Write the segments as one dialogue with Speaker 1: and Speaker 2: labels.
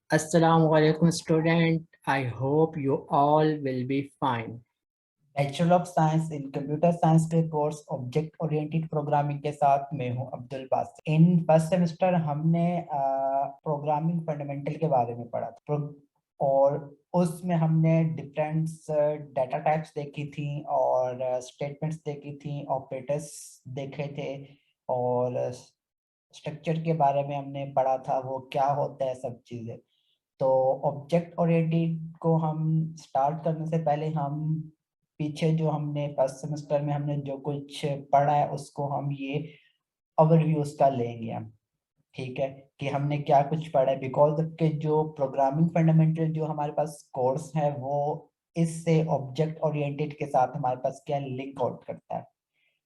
Speaker 1: Assalamu alaikum student. I hope you all will be fine.
Speaker 2: Bachelor of science in computer science के course object oriented programming के साथ मैं हूं Abdul Basit. In first semester हमने programming fundamental के बारे में पढ़ा था और उसमें हमने डिफरेंट डाटा टाइप्स देखी थी और स्टेटमेंट्स देखी थी, ऑपरेटर्स देखे थे और स्ट्रक्चर के बारे में हमने पढ़ा था, वो क्या होता है, सब चीजें। तो ऑब्जेक्ट ओरिएंटेड को हम स्टार्ट करने से पहले हम पीछे जो हमने फर्स्ट सेमेस्टर में हमने जो कुछ पढ़ा है उसको हम ये ओवरव्यू उसका लेंगे हम। ठीक है कि हमने क्या कुछ पढ़ा है, बिकॉज के जो प्रोग्रामिंग फंडामेंटल जो हमारे पास कोर्स है वो इससे ऑब्जेक्ट ओरिएंटेड के साथ हमारे पास क्या लिंक आउट करता है।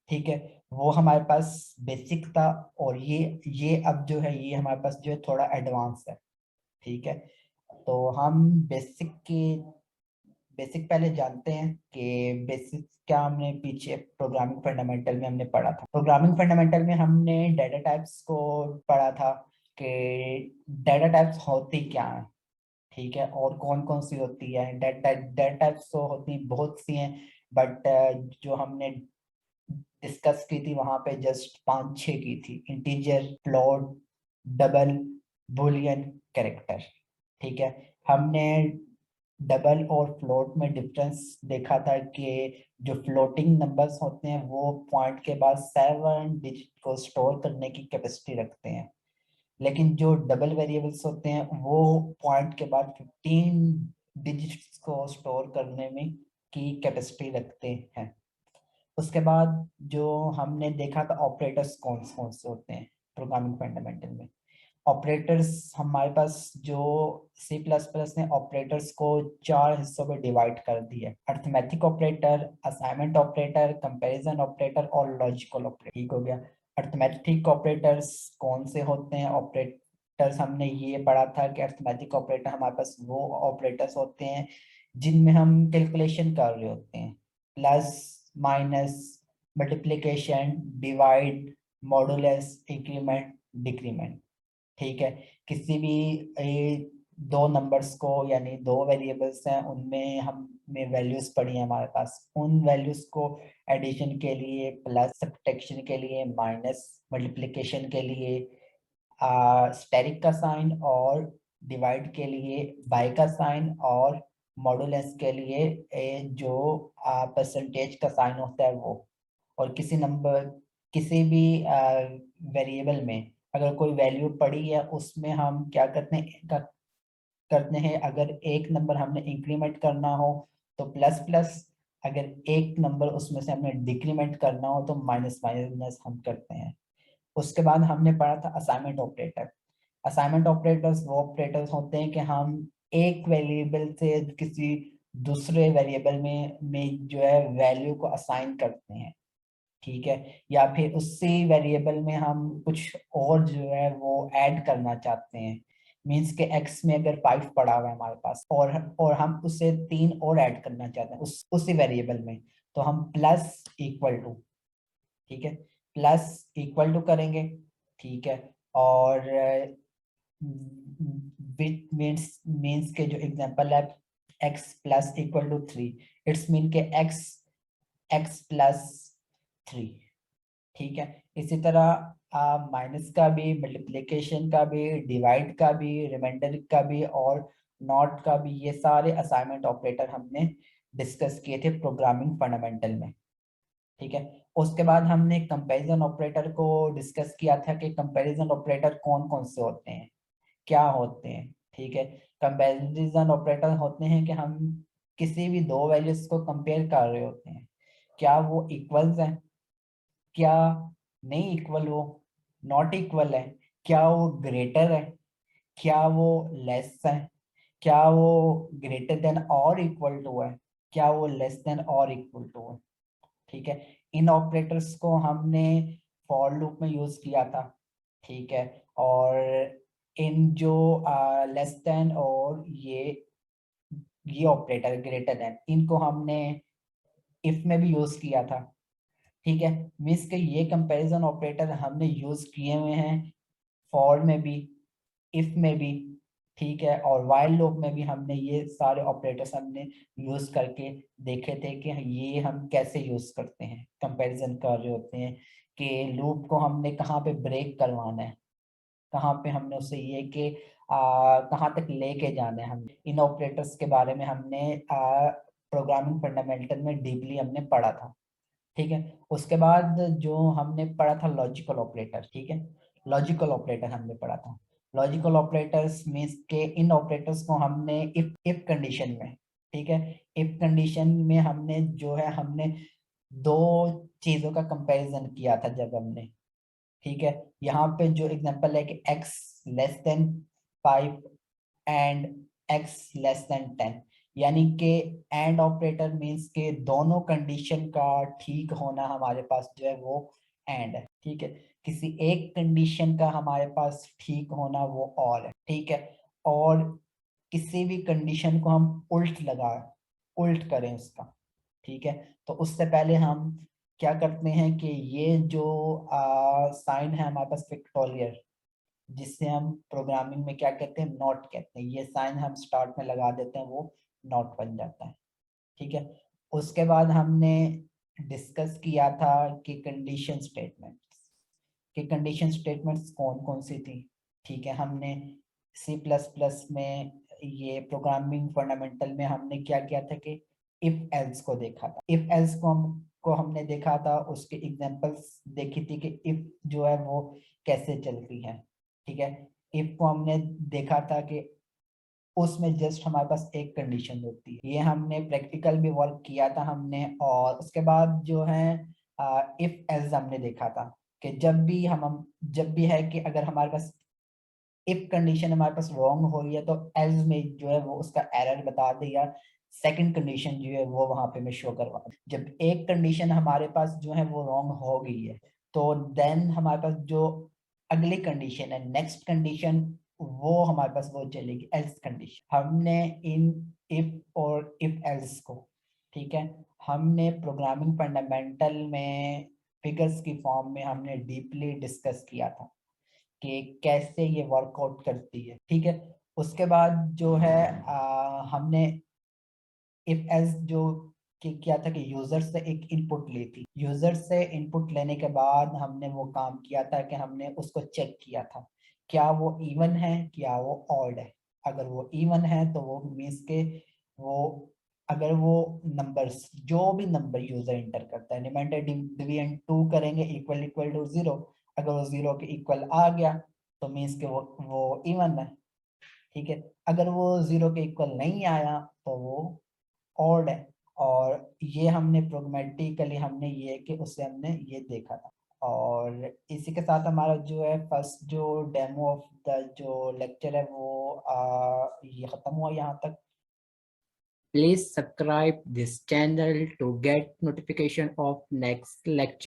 Speaker 2: ठीक है, वो हमारे पास बेसिक था और ये अब जो है ये हमारे पास जो है थोड़ा एडवांस है। ठीक है, तो हम बेसिक पहले जानते हैं कि बेसिक क्या हमने पीछे प्रोग्रामिंग फंडामेंटल में हमने पढ़ा था। प्रोग्रामिंग फंडामेंटल में हमने डाटा टाइप्स को पढ़ा था कि डाटा टाइप्स होती क्या है। ठीक है, और कौन कौन सी होती है। डाटा टाइप्स तो होती बहुत सी हैं, बट जो हमने डिस्कस की थी वहां पे जस्ट 5-6 की थी। Integer, float, double, Boolean, character. ठीक है, हमने डबल और फ्लोट में डिफरेंस देखा था कि जो फ्लोटिंग नंबर्स होते हैं वो पॉइंट के बाद 7 डिजिट को स्टोर करने की कैपेसिटी रखते हैं, लेकिन जो डबल वेरिएबल्स होते हैं वो पॉइंट के बाद 15 डिजिट्स को स्टोर करने में की कैपेसिटी रखते हैं। उसके बाद जो हमने देखा था ऑपरेटर्स कौन कौन से होते हैं प्रोग्रामिंग फंडामेंटल में। ऑपरेटर्स हमारे पास जो सी प्लस प्लस ने ऑपरेटर्स को 4 हिस्सों में डिवाइड कर दिया। Arithmetic operator, assignment operator, comparison operator और लॉजिकल ऑपरेटर। ठीक हो गया। अर्थमेटिक ऑपरेटर्स कौन से होते हैं ऑपरेटर्स, हमने ये पढ़ा था कि अर्थमेटिक ऑपरेटर हमारे पास वो ऑपरेटर्स होते हैं जिनमें हम कैलकुलेशन कर रहे होते हैं। Plus, minus, multiplication, divide, modulus, increment, decrement. ठीक है, किसी भी दो नंबर्स को यानी दो वेरिएबल्स हैं उनमें हमने वैल्यूज पढ़ी है हमारे पास, उन वैल्यूज को एडिशन के लिए, प्लस सब्ट्रैक्शन के लिए, माइनस मल्टीप्लिकेशन के लिए, स्टेरिक का साइन, और डिवाइड के लिए बाय का साइन, और मॉडुलस के लिए जो परसेंटेज का साइन होता है वो। और किसी भी वेरिएबल में अगर कोई वैल्यू पड़ी है उसमें हम क्या करते हैं, अगर एक नंबर हमने इंक्रीमेंट करना हो तो प्लस प्लस, अगर एक नंबर उसमें से हमने डिक्रीमेंट करना हो तो माइनस माइनस हम करते हैं। उसके बाद हमने पढ़ा था असाइनमेंट ऑपरेटर। असाइनमेंट ऑपरेटर्स वो ऑपरेटर्स होते हैं कि हम एक वेरिएबल से किसी दूसरे वेरिएबल में जो है वैल्यू को असाइन करते हैं। ठीक है, या फिर उसी वेरिएबल में हम कुछ और जो है वो ऐड करना चाहते हैं। मींस के एक्स में अगर 5 पड़ा हुआ है हमारे पास और हम उसे 3 और ऐड करना चाहते हैं उसी वेरिएबल में, तो हम प्लस इक्वल टू, ठीक है, प्लस इक्वल टू करेंगे। ठीक है, और विच मीन्स के जो एग्जांपल है X plus equal to 3, it's mean के एक्स एक्स प्लस 3। ठीक है, इसी तरह माइनस का भी, मल्टीप्लिकेशन का भी, डिवाइड का भी, रिमाइंडर का भी और नॉट का भी, ये सारे असाइनमेंट ऑपरेटर हमने डिस्कस किए थे प्रोग्रामिंग फंडामेंटल में। ठीक है, उसके बाद हमने कंपैरिजन ऑपरेटर को डिस्कस किया था कि कंपैरिजन ऑपरेटर कौन कौन से होते हैं, क्या होते हैं। ठीक है, कंपैरिजन ऑपरेटर होते हैं कि हम किसी भी दो वैल्यूज को कंपेयर कर रहे होते हैं, क्या वो इक्वल्स हैं, क्या नहीं इक्वल, वो नॉट इक्वल है, क्या वो ग्रेटर है, क्या वो लेस है, क्या वो ग्रेटर देन और इक्वल टू है, क्या वो लेस देन और इक्वल टू है। ठीक है, इन ऑपरेटर्स को हमने फॉर लूप में यूज किया था। ठीक है, और इन जो लेस देन और ये ऑपरेटर ग्रेटर देन, इनको हमने इफ में भी यूज किया था। ठीक है, मीन्स के ये कंपैरिजन ऑपरेटर हमने यूज किए हुए हैं फॉर में भी, इफ में भी। ठीक है। और वाइल लूप में भी हमने ये सारे ऑपरेटर्स हमने यूज करके देखे थे कि ये हम कैसे यूज करते हैं, कंपैरिजन कर रहे होते हैं कि लूप को हमने कहाँ पे ब्रेक करवाना है, कहाँ पे हमने उससे ये कि कहाँ तक लेके जाना है। हम इन ऑपरेटर्स के बारे में हमने प्रोग्रामिंग फंडामेंटल में डीपली हमने पढ़ा था। ठीक है। उसके बाद जो हमने पढ़ा था लॉजिकल ऑपरेटर, ठीक है, लॉजिकल ऑपरेटर हमने पढ़ा था। लॉजिकल ऑपरेटर्स मीन्स के इन ऑपरेटर्स को हमने इफ कंडीशन में, ठीक है, इफ कंडीशन में हमने जो है हमने दो चीजों का कंपैरिजन किया था जब हमने, ठीक है। यहाँ पे जो एग्जांपल है कि x less than 5 and x less than 10, यानी कि एंड ऑपरेटर मींस के दोनों कंडीशन का ठीक होना हमारे पास जो है वो एंड है, ठीक है। किसी एक कंडीशन का हमारे पास ठीक होना वो और है, ठीक है। और किसी भी कंडीशन को हम उल्ट करें उसका, ठीक है। तो उससे पहले हम क्या करते हैं कि ये जो साइन है हमारे पास पिक्टोरियल, जिससे हम प्रोग्रामिंग में क्या कहते हैं, नॉट कहते हैं, ये साइन हम स्टार्ट में लगा देते हैं, वो नॉट बन जाता है, ठीक है। उसके बाद हमने डिस्कस किया था कि कंडीशन स्टेटमेंट्स कौन कौन सी थी, ठीक है। हमने C++ में ये प्रोग्रामिंग फंडामेंटल में हमने क्या किया था कि इफ एल्स को देखा था। इफ एल्स को हमने देखा था, उसके एग्जांपल्स देखी थी कि इफ जो है वो कैसे चलती है, ठीक है। इफ को हमने देखा था कि उसमें जस्ट हमारे पास एक कंडीशन होती है, ये हमने प्रैक्टिकल भी वर्क किया था हमने। और उसके बाद जो है इफ एल्स हमने देखा था कि जब भी है कि अगर हमारे पास इफ कंडीशन हमारे पास रॉन्ग हो रही है तो एल्स में जो है वो उसका एरर बता दे, या सेकंड कंडीशन जो है वो वहां पे मैं शो करवा दूं। जब एक कंडीशन हमारे पास जो है वो रॉन्ग हो गई है तो देन हमारे पास जो अगली कंडीशन है, नेक्स्ट कंडीशन, वो हमारे पास वो चलेगी एल्स कंडीशन। हमने इन इफ और इफ एल्स को, ठीक है, हमने प्रोग्रामिंग फंडामेंटल में फिगर्स की फॉर्म में हमने डीपली डिस्कस किया था कि कैसे ये वर्कआउट करती है, ठीक है। उसके बाद जो है हमने इफ एल्स जो किया था कि यूजर से एक इनपुट ली थी, यूजर से इनपुट लेने के बाद हमने वो काम किया था कि हमने उसको चेक किया था क्या वो इवन है, क्या वो ऑड है। अगर वो इवन है तो वो मीन्स के वो, अगर वो नंबर्स, जो भी नंबर यूजर इंटर करता है, रिमाइंडर डिवीजन 2 करेंगे इक्वल इक्वल टू 0, अगर वो 0 के इक्वल आ गया तो मीन्स के वो इवन है, ठीक है। अगर वो 0 के इक्वल नहीं आया तो वो ऑड है। और ये हमने प्रोग्रामेटिकली हमने ये कि उससे हमने ये देखा था। और इसी के साथ हमारा जो है फर्स्ट जो डेमो ऑफ द जो लेक्चर है वो ये खत्म हुआ यहाँ तक।
Speaker 1: Please subscribe this channel to get notification of next lecture.